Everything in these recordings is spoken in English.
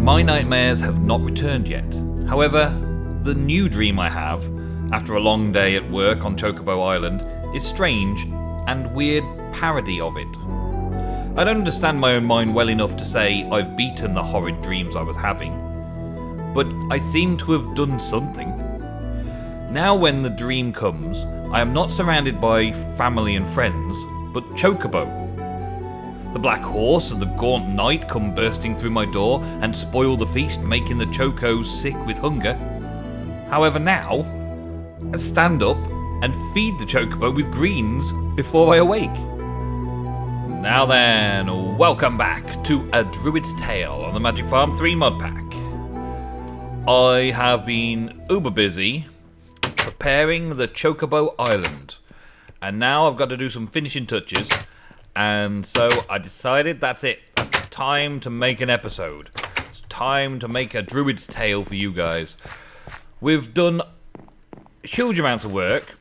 My nightmares have not returned yet. However, the new dream I have, after a long day at work on Chocobo Island, is strange and weird parody of it. I don't understand my own mind well enough to say I've beaten the horrid dreams I was having, but I seem to have done something. Now when the dream comes, I am not surrounded by family and friends, but Chocobo. The black horse and the gaunt knight come bursting through my door and spoil the feast, making the Chocos sick with hunger. However now, I stand up and feed the Chocobo with greens before I awake. Now then, welcome back to A Druid's Tale on the Magic Farm 3 mod pack. I have been uber busy preparing the Chocobo Island, and now I've got to do some finishing touches. And so I decided that's it. That's the time to make an episode. It's time to make a Druid's Tale for you guys. We've done huge amounts of work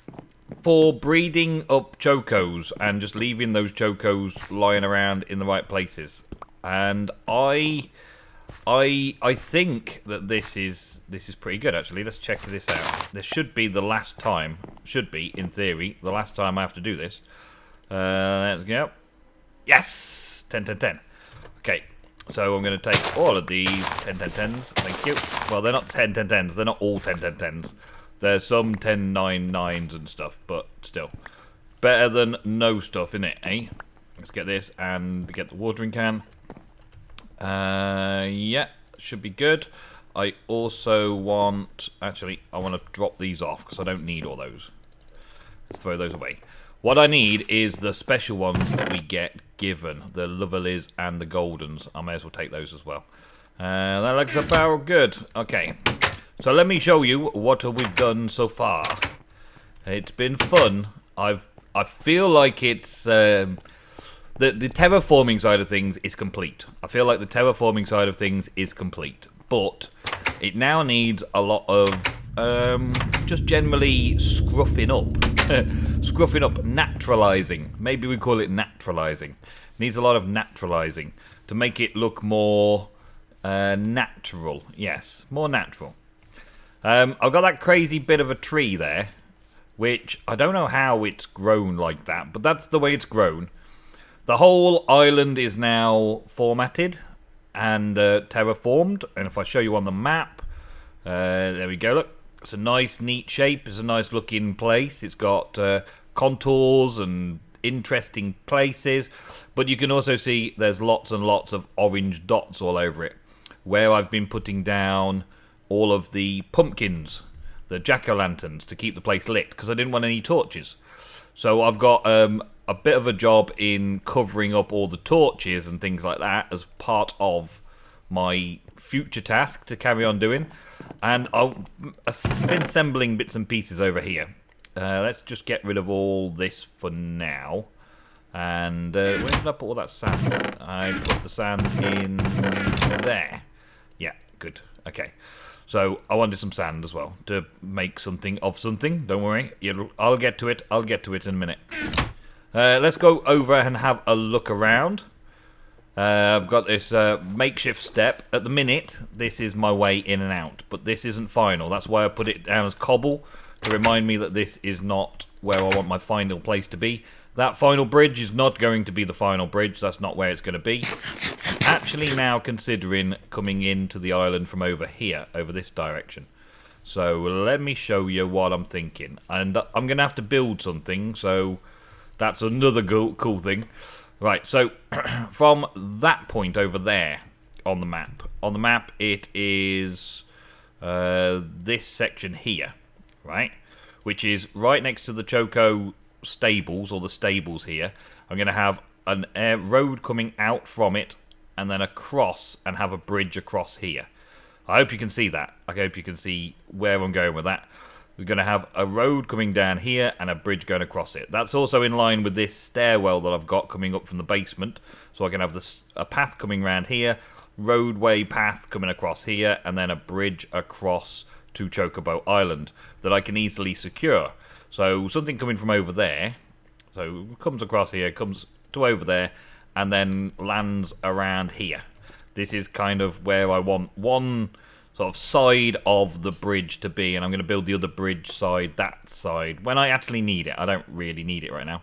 for breeding up Chocos and just leaving those Chocos lying around in the right places. And I think that this is pretty good actually. Let's check this out. This should be the last time. Should be, in theory, the last time I have to do this. Let's go. Yes! 10, 10, 10. Okay, so I'm going to take all of these 10, 10, 10s. Thank you. Well, they're not 10, 10, 10s. They're not all 10, 10, 10s. There's some 10, 9, 9s and stuff, but still. Better than no stuff, innit, eh? Let's get this and get the watering can. Yeah, should be good. I also want... Actually, I want to drop these off because I don't need all those. Let's throw those away. What I need is the special ones that we get given. The Lovelies and the Goldens. I may as well take those as well. That looks about good. Okay. So let me show you what we've done so far. It's been fun. I feel like it's... the terraforming side of things is complete. I feel like the terraforming side of things is complete. But it now needs a lot of just generally scruffing up. Scruffing up, naturalizing. Maybe we call it naturalizing. Needs a lot of naturalizing to make it look more natural. Yes, more natural. I've got that crazy bit of a tree there, which I don't know how it's grown like that, but that's the way it's grown. The whole island is now formatted and terraformed, and if I show you on the map, there we go, look. It's a nice, neat shape. It's a nice looking place. It's got contours and interesting places. But you can also see there's lots and lots of orange dots all over it, where I've been putting down all of the pumpkins, the jack-o'-lanterns, to keep the place lit, because I didn't want any torches. So I've got a bit of a job in covering up all the torches and things like that as part of my future task to carry on doing. And I've been assembling bits and pieces over here. Let's just get rid of all this for now. And where did I put all that sand? I put the sand in there. Yeah, good. Okay. So I wanted some sand as well to make something of something. Don't worry. I'll get to it. I'll get to it in a minute. Let's go over and have a look around. I've got this makeshift step. At the minute, this is my way in and out, but this isn't final. That's why I put it down as cobble, to remind me that this is not where I want my final place to be. That final bridge is not going to be the final bridge. That's not where it's going to be. I'm actually now considering coming into the island from over here, over this direction. So let me show you what I'm thinking. And I'm going to have to build something, so that's another cool thing. Right, so from that point over there on the map it is this section here, right, which is right next to the Choco stables, or the stables here. I'm going to have an road coming out from it and then across, and have a bridge across here. I hope you can see that. I hope you can see where I'm going with that. We're going to have a road coming down here and a bridge going across it. That's also in line with this stairwell that I've got coming up from the basement. So I can have a path coming around here, roadway path coming across here, and then a bridge across to Chocobo Island that I can easily secure. So something coming from over there, so comes across here, comes to over there, and then lands around here. This is kind of where I want one sort of side of the bridge to be, and I'm going to build the other bridge side, that side, when I actually need it. I don't really need it right now.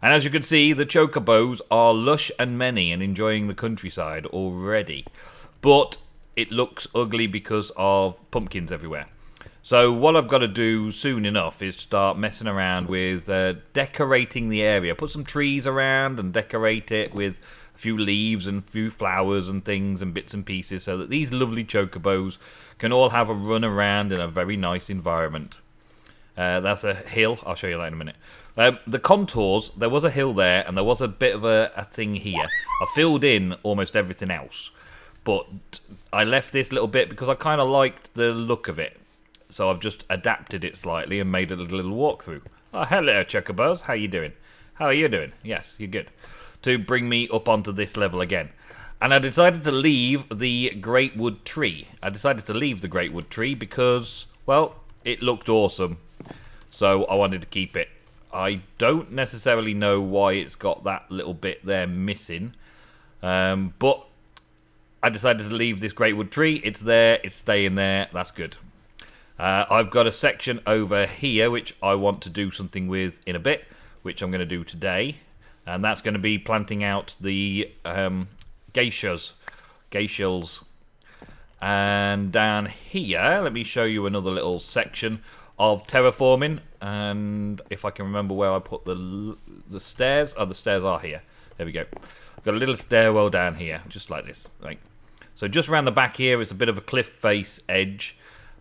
And as you can see, the Chocobos are lush and many and enjoying the countryside already. But it looks ugly because of pumpkins everywhere. So what I've got to do soon enough is start messing around with decorating the area. Put some trees around and decorate it with a few leaves and a few flowers and things and bits and pieces so that these lovely Chocobos can all have a run around in a very nice environment. That's a hill. I'll show you that in a minute. The contours, there was a hill there and there was a bit of a thing here. I filled in almost everything else. But I left this little bit because I kind of liked the look of it. So I've just adapted it slightly and made it a little walkthrough. Oh, hello, Chocobos. How you doing? How are you doing? Yes, you're good. To bring me up onto this level again. And I decided to leave the Great Wood Tree. I decided to leave the Great Wood Tree because, well, it looked awesome. So I wanted to keep it. I don't necessarily know why it's got that little bit there missing. But I decided to leave this Great Wood Tree. It's there. It's staying there. That's good. I've got a section over here which I want to do something with in a bit, which I'm going to do today. And that's going to be planting out the geishas. And down here, let me show you another little section of terraforming. And if I can remember where I put the stairs. Oh, the stairs are here. There we go. I've got a little stairwell down here, just like this. Right. So just around the back here, it's a bit of a cliff face edge.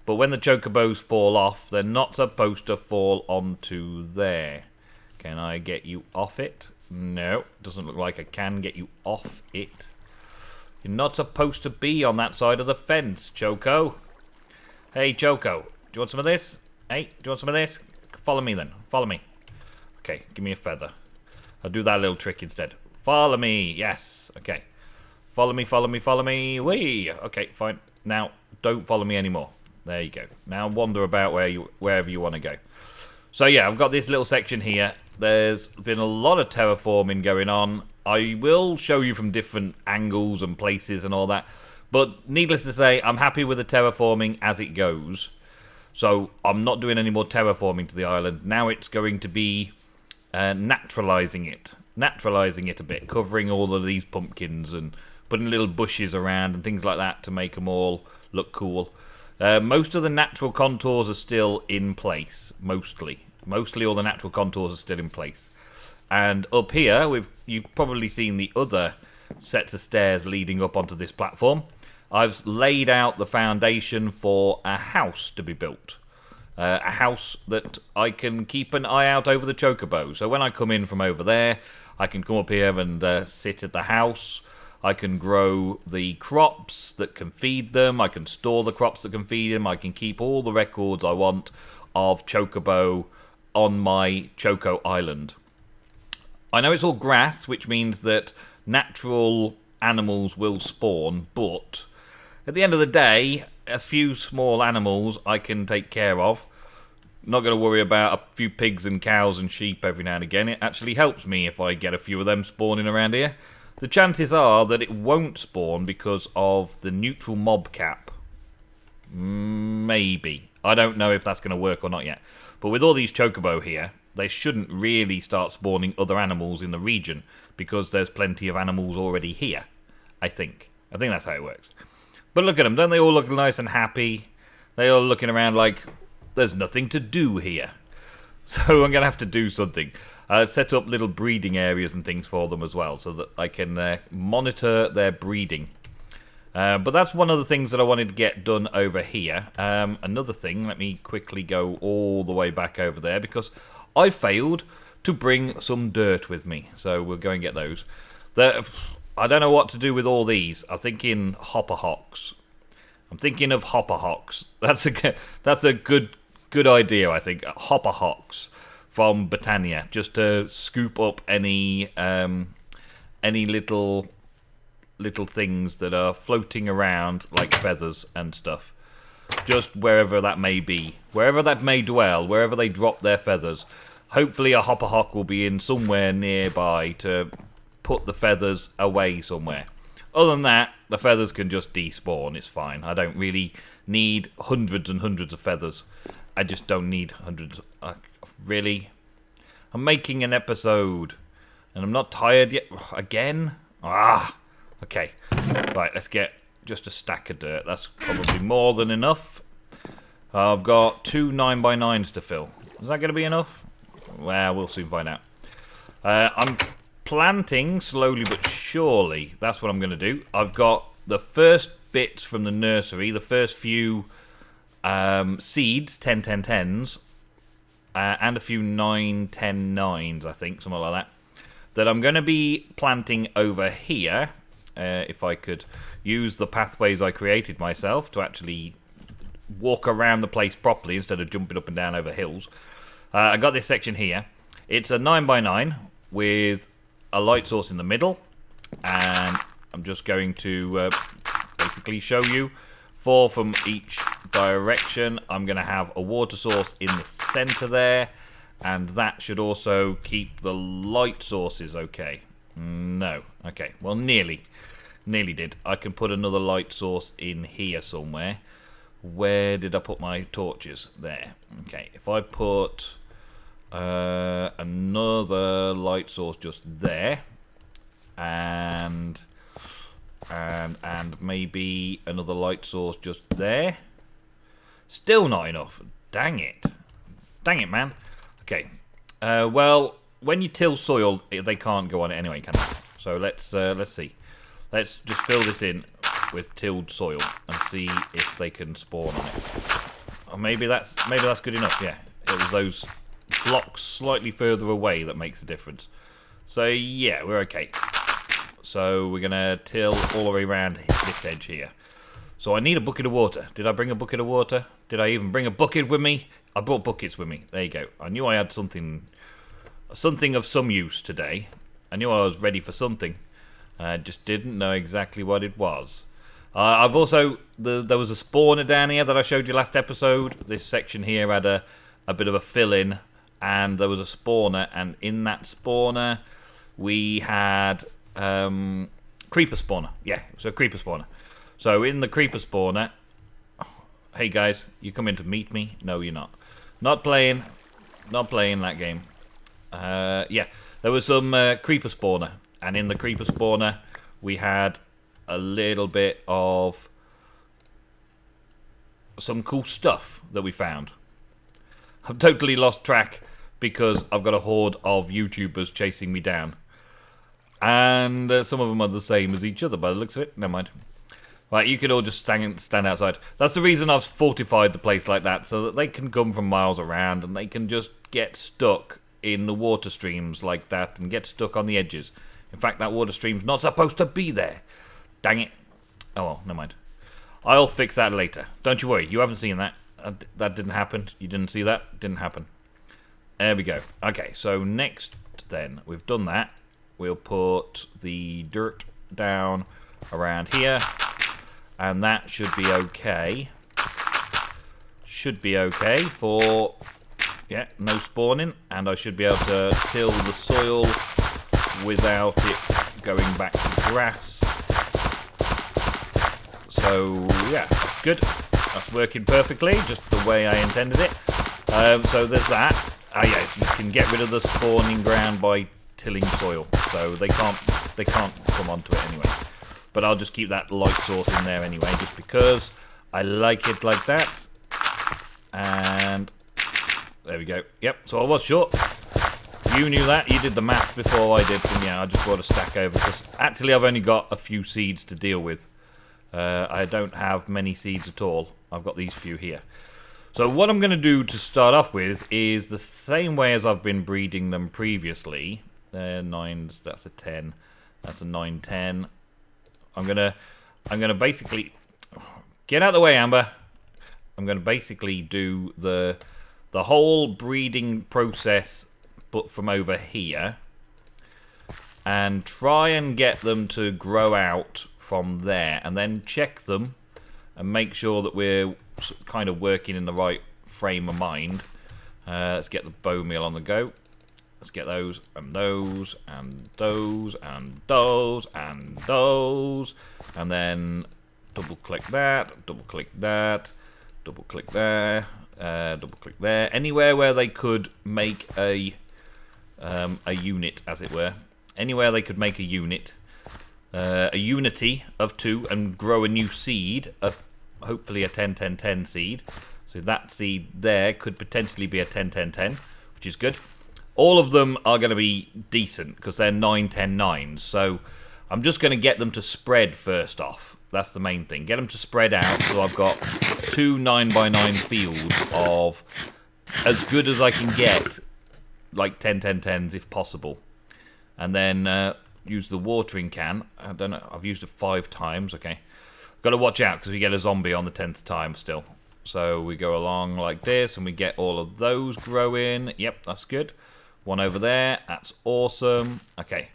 But when the Chocobos fall off, they're not supposed to fall onto there. Can I get you off it? No, doesn't look like I can get you off it. You're not supposed to be on that side of the fence, Choco. Hey, Choco, do you want some of this? Hey, do you want some of this? Follow me then. Follow me. Okay, give me a feather. I'll do that little trick instead. Follow me. Yes. Okay. Follow me, follow me, follow me. Whee! Okay, fine. Now, don't follow me anymore. There you go. Now wander about wherever you want to go. So yeah, I've got this little section here. There's been a lot of terraforming going on. I will show you from different angles and places and all that. But needless to say, I'm happy with the terraforming as it goes. So I'm not doing any more terraforming to the island. Now it's going to be naturalizing it. Naturalizing it a bit. Covering all of these pumpkins and putting little bushes around and things like that to make them all look cool. Most of the natural contours are still in place. Mostly all the natural contours are still in place. And up here, you've probably seen the other sets of stairs leading up onto this platform. I've laid out the foundation for a house to be built. A house that I can keep an eye out over the Chocobo. So when I come in from over there, I can come up here and sit at the house. I can grow the crops that can feed them. I can store the crops that can feed them. I can keep all the records I want of Chocobo on my Choco Island. I know it's all grass, which means that natural animals will spawn, but at the end of the day, a few small animals I can take care of. Not going to worry about a few pigs and cows and sheep every now and again. It actually helps me if I get a few of them spawning around here. The chances are that it won't spawn because of the neutral mob cap. Maybe. I don't know if that's going to work or not yet. But with all these Chocobo here, they shouldn't really start spawning other animals in the region because there's plenty of animals already here, I think. I think that's how it works. But look at them. Don't they all look nice and happy? They all looking around like there's nothing to do here. So I'm going to have to do something. Set up little breeding areas and things for them as well so that I can monitor their breeding. But that's one of the things that I wanted to get done over here. Another thing, let me quickly go all the way back over there because I failed to bring some dirt with me. So we'll go and get those. I don't know what to do with all these. I'm thinking hopper hocks. I'm thinking of hopper hocks. That's a good idea, I think. Hopper hocks from Britannia, just to scoop up any little things that are floating around like feathers and stuff. Just wherever that may be, wherever that may dwell, wherever they drop their feathers. Hopefully a hopper hock will be in somewhere nearby to put the feathers away somewhere. Other than that, the feathers can just despawn. It's fine. I don't really need hundreds and hundreds of feathers. I just don't need hundreds. Really? I'm making an episode. And I'm not tired yet. Again? Okay. Right, let's get just a stack of dirt. That's probably more than enough. I've got 2 9x9s to fill. Is that going to be enough? Well, we'll soon find out. I'm planting slowly but surely. That's what I'm going to do. I've got the first bits from the nursery, the first few seeds, 10-10-10s, and a few 9-10-9s, I think, something like that I'm going to be planting over here. If I could use the pathways I created myself to actually walk around the place properly instead of jumping up and down over hills. I got this section here. It's a 9x9 with a light source in the middle, and I'm just going to basically show you 4 from each direction. I'm going to have a water source in the center there, and that should also keep the light sources okay. No. Okay, well, nearly did. I can put another light source in here somewhere. Where did I put my torches? There. Okay, if I put another light source just there, and maybe another light source just there. Still not enough. Dang it, man. Okay. Well, when you till soil, they can't go on it anyway, can they? So let's see. Let's just fill this in with tilled soil and see if they can spawn on it. Or maybe that's good enough. Yeah, it was those blocks slightly further away that makes a difference. So yeah, we're okay. So we're gonna till all the way around this edge here. So I need a bucket of water. Did I bring a bucket of water? Did I even bring a bucket with me? I brought buckets with me. There you go. I knew I had something of some use today. I knew I was ready for something. I just didn't know exactly what it was. I've also... There was a spawner down here that I showed you last episode. This section here had a bit of a fill-in, and there was a spawner, and in that spawner we had creeper spawner. Yeah, so creeper spawner. So in the creeper spawner... Hey guys, you coming to meet me? No, you're not. Not playing that game. Yeah, there was some creeper spawner, and in the creeper spawner we had a little bit of some cool stuff that we found. I've totally lost track because I've got a horde of YouTubers chasing me down, and some of them are the same as each other by the looks of it. Never mind. Right, you could all just stand outside. That's the reason I've fortified the place like that, so that they can come from miles around and they can just get stuck in the water streams like that and get stuck on the edges. In fact, that water stream's not supposed to be there. Dang it. Oh well, never mind. I'll fix that later. Don't you worry, you haven't seen that. That didn't happen. You didn't see that? Didn't happen. There we go. Okay, so next then, we've done that. We'll put the dirt down around here. And that should be okay. Should be okay for, yeah, no spawning. And I should be able to till the soil without it going back to grass. So, yeah, that's good. That's working perfectly, just the way I intended it. So there's that. Yeah, you can get rid of the spawning ground by tilling soil. So they can't come onto it anyway. But I'll just keep that light source in there anyway, just because I like it like that. And there we go. Yep, so I was short. You knew that. You did the maths before I did. And yeah, I just brought a stack over, because actually I've only got a few seeds to deal with. I don't have many seeds at all. I've got these few here. So what I'm going to do to start off with is the same way as I've been breeding them previously. 9s, that's a 10. That's a 9-10. I'm gonna basically get out of the way, Amber. I'm gonna basically do the whole breeding process, but from over here, and try and get them to grow out from there, and then check them and make sure that we're kind of working in the right frame of mind. Let's get the bone meal on the go. Let's get those, and those, and those, and those, and those. And then double-click that, double-click that, double-click there, double-click there. Anywhere where they could make a unit, as it were. Anywhere they could make a unit. A unity of 2 and grow a new seed, hopefully a 10-10-10 seed. So that seed there could potentially be a 10-10-10, which is good. All of them are going to be decent because they're 9-10-9s. So I'm just going to get them to spread first off. That's the main thing. Get them to spread out so I've got 2 9x9 fields of as good as I can get, like 10-10-10s if possible. And then use the watering can. I don't know. I've used it 5 times. Okay. Got to watch out because we get a zombie on the 10th time still. So we go along like this and we get all of those growing. Yep, that's good. One over there. That's awesome. Okay.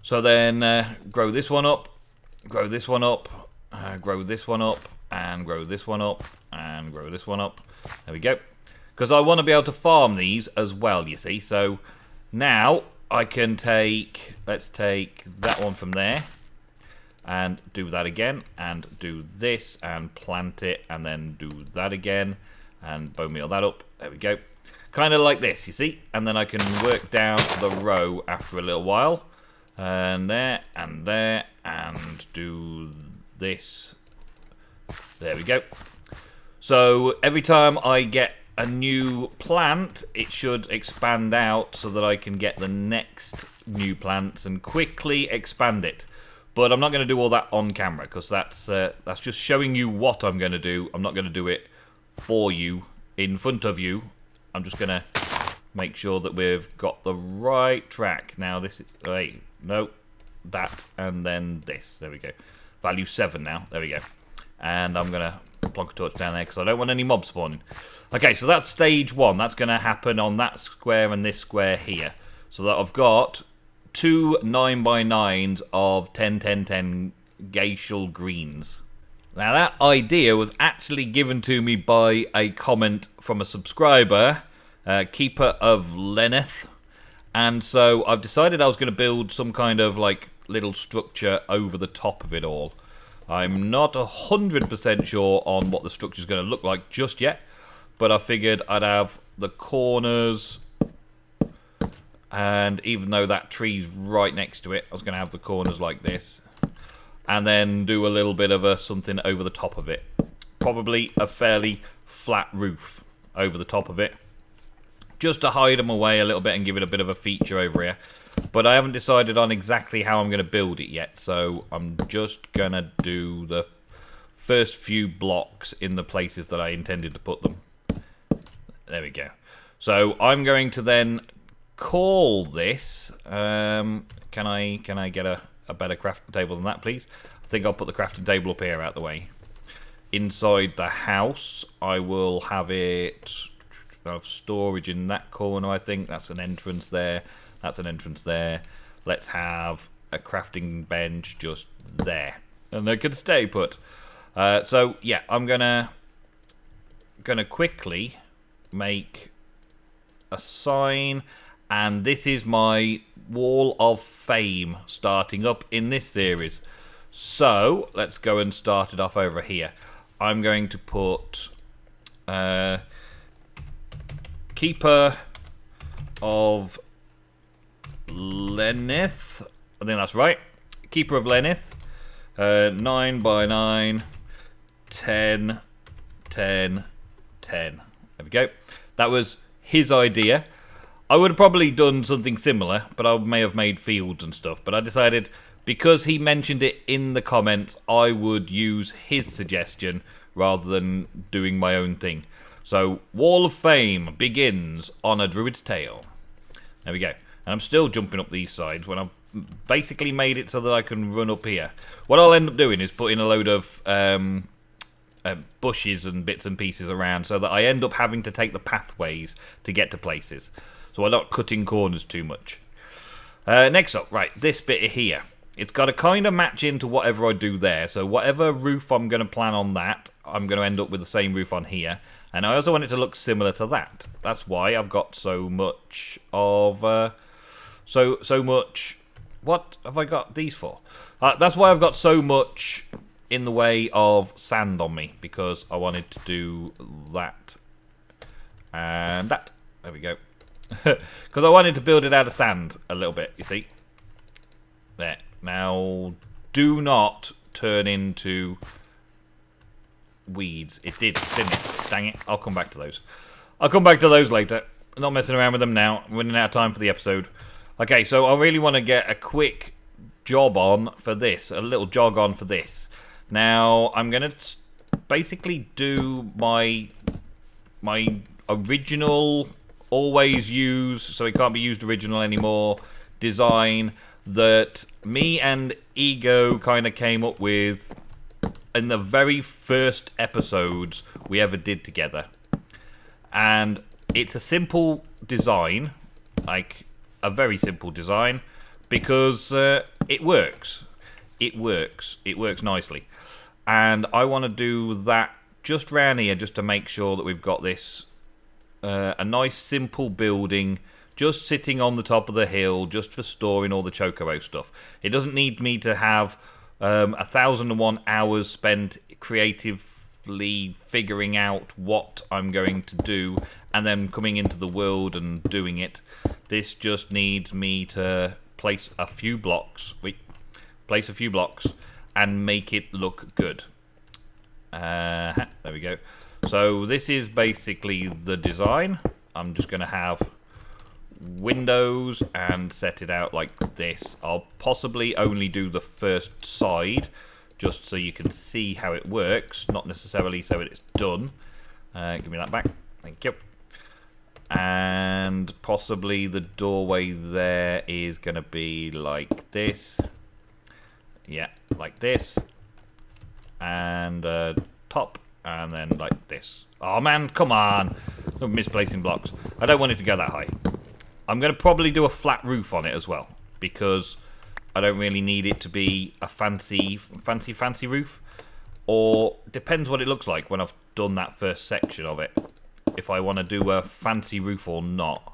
So then grow this one up. Grow this one up. Grow this one up. And grow this one up. And grow this one up. There we go. Because I want to be able to farm these as well, you see. So now I can take... Let's take that one from there. And do that again. And do this. And plant it. And then do that again. And bone meal that up. There we go. Kind of like this, you see? And then I can work down the row after a little while. And there, and there, and do this. There we go. So every time I get a new plant, it should expand out so that I can get the next new plants and quickly expand it. But I'm not going to do all that on camera because that's just showing you what I'm going to do. I'm not going to do it for you, in front of you. I'm just going to make sure that we've got the right track. Now this is... Wait, no. That, and then this. There we go. Value 7 now. There we go. And I'm going to plonk a torch down there because I don't want any mobs spawning. Okay, so that's stage 1. That's going to happen on that square and this square here. So that I've got 2 9x9s of 10-10-10 glacial greens. Now that idea was actually given to me by a comment from a subscriber, Keeper of Lenneth. And so I've decided I was going to build some kind of like little structure over the top of it all. I'm not 100% sure on what the structure is going to look like just yet, but I figured I'd have the corners, and even though that tree's right next to it, I was going to have the corners like this, and then do a little bit of a something over the top of it. Probably a fairly flat roof over the top of it, just to hide them away a little bit and give it a bit of a feature over here. But I haven't decided on exactly how I'm going to build it yet, so I'm just going to do the first few blocks in the places that I intended to put them. There we go. So I'm going to then call this... can I get a better crafting table than that, please? I think I'll put the crafting table up here out the way. Inside the house, I will have it... have storage in that corner, I think. That's an entrance there. That's an entrance there. Let's have a crafting bench just there. And they can stay put. So, yeah, I'm gonna quickly make a sign. And this is my Wall of Fame starting up in this series. So, let's go and start it off over here. I'm going to put... Keeper of Lenneth. I think that's right. Keeper of Lenneth. 9x9. 10, 10, 10. There we go. That was his idea. I would have probably done something similar, but I may have made fields and stuff. But I decided, because he mentioned it in the comments, I would use his suggestion rather than doing my own thing. So, Wall of Fame begins on a Druid's Tale. There we go. And I'm still jumping up these sides when I've basically made it so that I can run up here. What I'll end up doing is putting a load of bushes and bits and pieces around so that I end up having to take the pathways to get to places. So I'm not cutting corners too much. Next up, right, this bit here. it's got to kind of match into whatever I do there. So whatever roof I'm going to plan on that, I'm going to end up with the same roof on here. And I also want it to look similar to that. That's why I've got so much of... so much... What have I got these for? That's why I've got so much in the way of sand on me. Because I wanted to do that. And that. There we go. Because I wanted to build it out of sand a little bit, you see. There. Now, do not turn into weeds. It did, didn't it? Dang it. I'll come back to those. I'll come back to those later. I'm not messing around with them now. I'm running out of time for the episode. Okay, so I really want to get a quick job on for this. A little jog on for this. Now, I'm going to basically do my original, always use, so it can't be used original anymore, design that me and Ego kind of came up with in the very first episodes we ever did together. And it's a simple design, like a very simple design, because it works. It works nicely. And I want to do that just round here just to make sure that we've got this a nice simple building just sitting on the top of the hill just for storing all the Chocobo stuff. It doesn't need me to have 1,001 hours spent creatively figuring out what I'm going to do and then coming into the world and doing it. This just needs me to place a few blocks. Place a few blocks and make it look good. There we go. So this is basically the design. I'm just going to have windows and set it out like this. I'll possibly only do the first side just so you can see how it works, not necessarily so it's done. Give me that back. Thank you. And possibly the doorway there is going to be like this. Yeah, like this. And top. And then like this. Oh man, come on. I'm misplacing blocks. I don't want it to go that high. I'm going to probably do a flat roof on it as well. Because I don't really need it to be a fancy roof. Or, depends what it looks like when I've done that first section of it. If I want to do a fancy roof or not.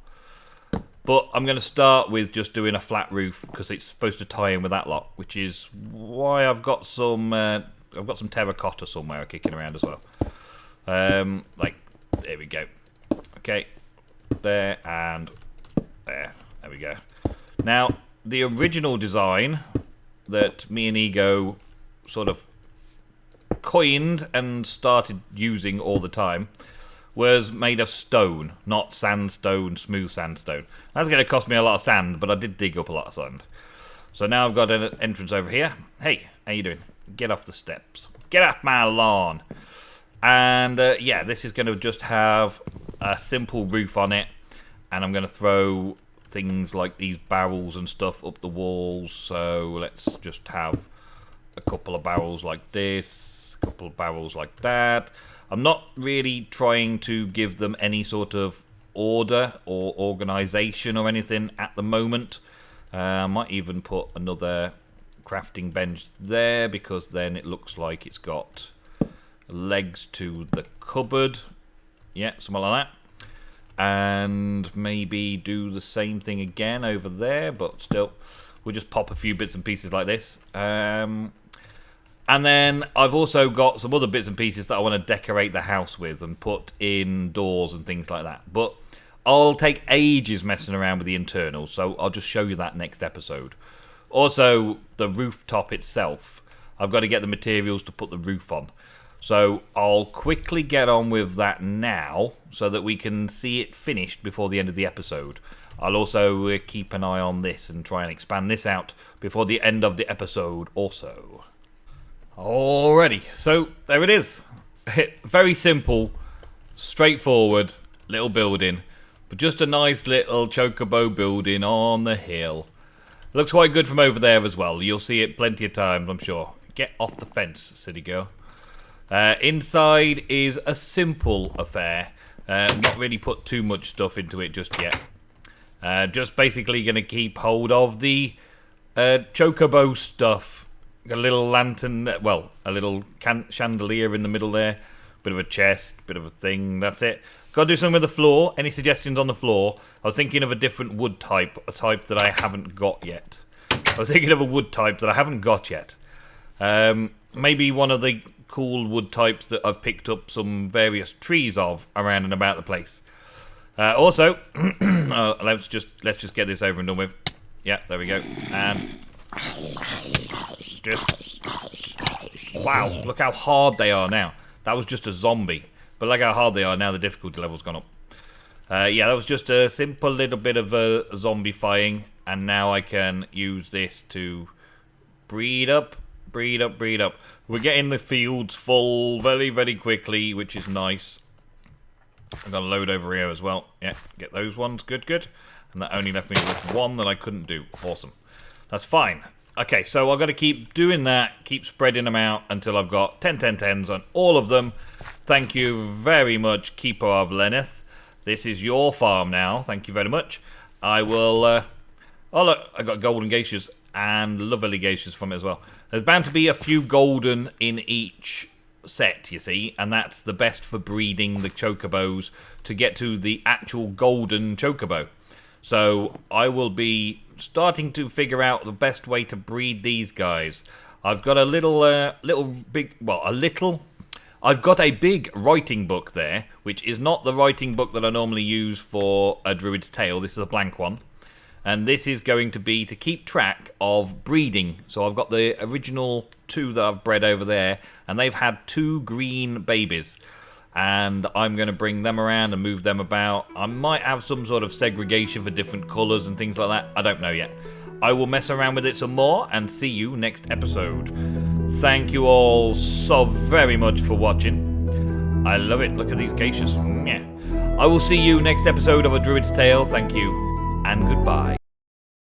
But I'm going to start with just doing a flat roof. Because it's supposed to tie in with that lot. Which is why I've got some... I've got some terracotta somewhere kicking around as well. Like, there we go. Okay. There and there. There we go. Now, the original design that me and Ego sort of coined and started using all the time was made of stone, not sandstone, smooth sandstone. That's going to cost me a lot of sand, but I did dig up a lot of sand. So now I've got an entrance over here. Hey, how you doing? Get off the steps. Get off my lawn. And yeah, this is going to just have a simple roof on it. And I'm going to throw things like these barrels and stuff up the walls. So let's just have a couple of barrels like this. A couple of barrels like that. I'm not really trying to give them any sort of order or organization or anything at the moment. I might even put another crafting bench there because then it looks like it's got legs to the cupboard. Yeah, something like that. And maybe do the same thing again over there, but still, we'll just pop a few bits and pieces like this. And then I've also got some other bits and pieces that I want to decorate the house with and put in doors and things like that. But I'll take ages messing around with the internals, so I'll just show you that next episode. Also, the rooftop itself, I've got to get the materials to put the roof on. So I'll quickly get on with that now so that we can see it finished before the end of the episode. I'll also keep an eye on this and try and expand this out before the end of the episode also. Alrighty, so there it is. Very simple, straightforward little building. But just a nice little Chocobo building on the hill. Looks quite good from over there as well. You'll see it plenty of times, I'm sure. Get off the fence, city girl. Inside is a simple affair. Not really put too much stuff into it just yet. Just basically going to keep hold of the Chocobo stuff. A little lantern, well, a little chandelier in the middle there. Bit of a chest, bit of a thing, that's it. Got to do something with the floor. Any suggestions on the floor? I was thinking of a different wood type, a type that I haven't got yet. Maybe one of the cool wood types that I've picked up some various trees of around and about the place. Also, let's just get this over and done with. Yeah, there we go. And wow, look how hard they are now. That was just a zombie, but look how hard they are now. The difficulty level's gone up. Yeah, that was just a simple little bit of zombifying, and now I can use this to breed up. We're getting the fields full very, very quickly, which is nice. I'm going to load over here as well. Yeah, get those ones. Good. And that only left me with one that I couldn't do. Awesome. That's fine. Okay, so I've got to keep doing that, keep spreading them out until I've got 10 on all of them. Thank you very much, Keeper of Lenneth. This is your farm now. Thank you very much. I will... oh, look, I got golden geishas and lovely geishas from it as well. There's bound to be a few golden in each set, you see, and that's the best for breeding the chocobos to get to the actual golden chocobo. So I will be starting to figure out the best way to breed these guys. I've got a I've got a big writing book there, which is not the writing book that I normally use for a Druid's Tale. This is a blank one. And this is going to be to keep track of breeding. So I've got the original 2 that I've bred over there, and they've had 2 green babies. And I'm going to bring them around and move them about. I might have some sort of segregation for different colours and things like that. I don't know yet. I will mess around with it some more and see you next episode. Thank you all so very much for watching. I love it. Look at these geishas. Yeah. I will see you next episode of A Druid's Tale. Thank you and goodbye.